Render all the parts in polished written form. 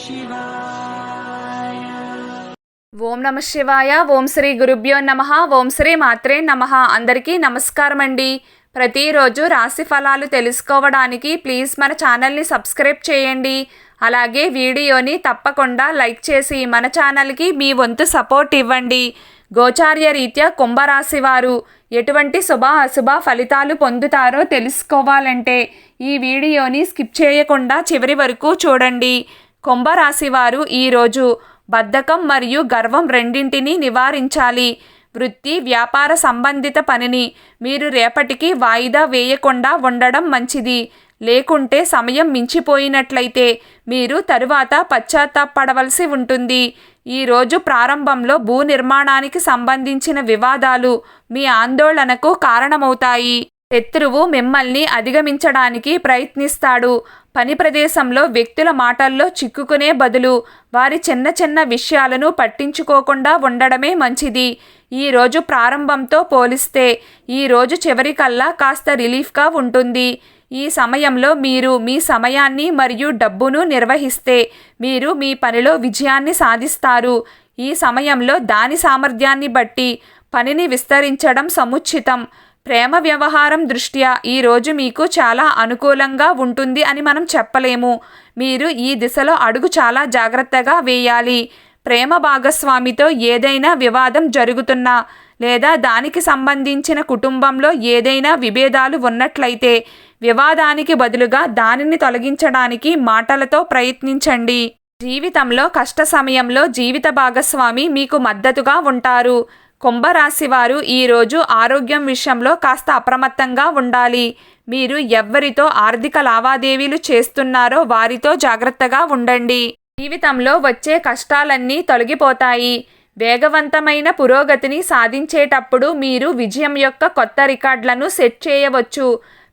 ఓం నమ శివాయ. ఓం శ్రీ గురుభ్యో నమః. ఓం శ్రీ మాత్రే నమః. అందరికీ నమస్కారం అండి. ప్రతిరోజు రాశి ఫలాలు తెలుసుకోవడానికి ప్లీజ్ మన ఛానల్ని సబ్స్క్రైబ్ చేయండి. అలాగే వీడియోని తప్పకుండా లైక్ చేసి మన ఛానల్కి మీ వంతు సపోర్ట్ ఇవ్వండి. గోచార్య రీత్యా కుంభరాశి వారు ఎటువంటి శుభ అశుభ ఫలితాలు పొందుతారో తెలుసుకోవాలంటే ఈ వీడియోని స్కిప్ చేయకుండా చివరి వరకు చూడండి. కుంభరాశి వారు ఈరోజు బద్ధకం మరియు గర్వం రెండింటినీ నివారించాలి. వృత్తి వ్యాపార సంబంధిత పనిని మీరు రేపటికి వాయిదా వేయకుండా ఉండడం మంచిది. లేకుంటే సమయం మించిపోయినట్లయితే మీరు తరువాత పశ్చాత్తాపడవలసి ఉంటుంది. ఈరోజు ప్రారంభంలో భూ నిర్మాణానికి సంబంధించిన వివాదాలు మీ ఆందోళనకు కారణమవుతాయి. శత్రువు మిమ్మల్ని అధిగమించడానికి ప్రయత్నిస్తాడు. పని ప్రదేశంలో వ్యక్తుల మాటల్లో చిక్కుకునే బదులు వారి చిన్న చిన్న విషయాలను పట్టించుకోకుండా ఉండడమే మంచిది. ఈరోజు ప్రారంభంతో పోలిస్తే ఈరోజు చివరికల్లా కాస్త రిలీఫ్గా ఉంటుంది. ఈ సమయంలో మీరు మీ సమయాన్ని మరియు డబ్బును నిర్వహిస్తే మీరు మీ పనిలో విజయాన్ని సాధిస్తారు. ఈ సమయంలో దాని సామర్థ్యాన్ని బట్టి పనిని విస్తరించడం సముచితం. ప్రేమ వ్యవహారం దృష్ట్యా ఈరోజు మీకు చాలా అనుకూలంగా ఉంటుంది అని మనం చెప్పలేము. మీరు ఈ దిశలో అడుగు చాలా జాగ్రత్తగా వేయాలి. ప్రేమ భాగస్వామితో ఏదైనా వివాదం జరుగుతున్నా లేదా దానికి సంబంధించిన కుటుంబంలో ఏదైనా విభేదాలు ఉన్నట్లయితే వివాదానికి బదులుగా దానిని తొలగించడానికి మాటలతో ప్రయత్నించండి. జీవితంలో కష్ట సమయంలో జీవిత భాగస్వామి మీకు మద్దతుగా ఉంటారు. కుంభరాశి వారు ఈరోజు ఆరోగ్యం విషయంలో కాస్త అప్రమత్తంగా ఉండాలి. మీరు ఎవ్వరితో ఆర్థిక లావాదేవీలు చేస్తున్నారో వారితో జాగ్రత్తగా ఉండండి. జీవితంలో వచ్చే కష్టాలన్నీ తొలగిపోతాయి. వేగవంతమైన పురోగతిని సాధించేటప్పుడు మీరు విజయం యొక్క కొత్త రికార్డులను సెట్ చేయవచ్చు.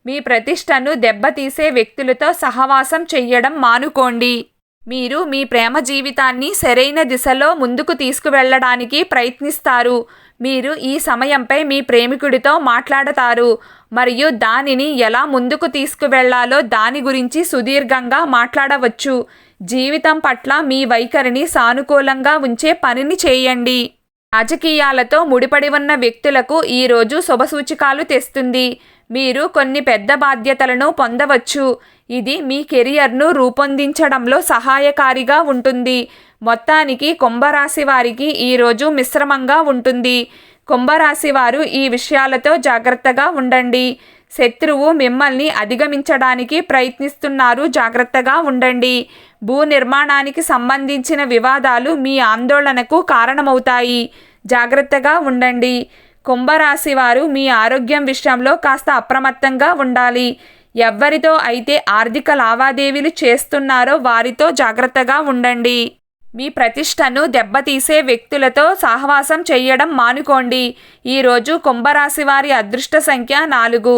మీ ప్రతిష్టను దెబ్బతీసే వ్యక్తులతో సహవాసం చెయ్యడం మానుకోండి. మీరు మీ ప్రేమ జీవితాన్ని సరైన దిశలో ముందుకు తీసుకువెళ్ళడానికి ప్రయత్నిస్తారు. మీరు ఈ సమయంపై మీ ప్రేమికుడితో మాట్లాడతారు మరియు దానిని ఎలా ముందుకు తీసుకువెళ్లాలో దాని గురించి సుదీర్ఘంగా మాట్లాడవచ్చు. జీవితం పట్ల మీ వైఖరిని సానుకూలంగా ఉంచే పనిని చేయండి. రాజకీయాలతో ముడిపడి ఉన్న వ్యక్తులకు ఈరోజు శుభసూచకాలు తెస్తుంది. మీరు కొన్ని పెద్ద బాధ్యతలను పొందవచ్చు. ఇది మీ కెరియర్ను రూపొందించడంలో సహాయకారిగా ఉంటుంది. మొత్తానికి కుంభరాశి వారికి ఈరోజు మిశ్రమంగా ఉంటుంది. కుంభరాశి వారు ఈ విషయాలతో జాగ్రత్తగా ఉండండి. శత్రువు మిమ్మల్ని అధిగమించడానికి ప్రయత్నిస్తున్నారు, జాగ్రత్తగా ఉండండి. భూ నిర్మాణానికి సంబంధించిన వివాదాలు మీ ఆందోళనకు కారణమవుతాయి, జాగ్రత్తగా ఉండండి. కుంభరాశి వారు మీ ఆరోగ్యం విషయంలో కాస్త అప్రమత్తంగా ఉండాలి. ఎవరితో అయితే ఆర్థిక లావాదేవీలు చేస్తున్నారో వారితో జాగ్రత్తగా ఉండండి. మీ ప్రతిష్టను దెబ్బతీసే వ్యక్తులతో సహవాసం చేయడం మానుకోండి. ఈరోజు కుంభరాశి వారి అదృష్ట సంఖ్య 4.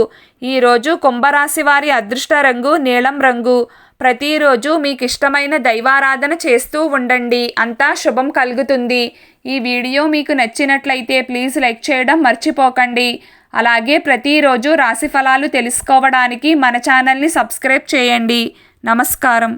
ఈరోజు కుంభరాశి వారి అదృష్ట రంగు నీలం రంగు. ప్రతిరోజు మీకు ఇష్టమైన దైవారాధన చేస్తూ ఉండండి. అంతా శుభం కలుగుతుంది. ఈ వీడియో మీకు నచ్చినట్లయితే ప్లీజ్ లైక్ చేయడం మర్చిపోకండి. అలాగే ప్రతిరోజు రాశి ఫలాలు తెలుసుకోవడానికి మన ఛానల్ని సబ్స్క్రైబ్ చేయండి. నమస్కారం.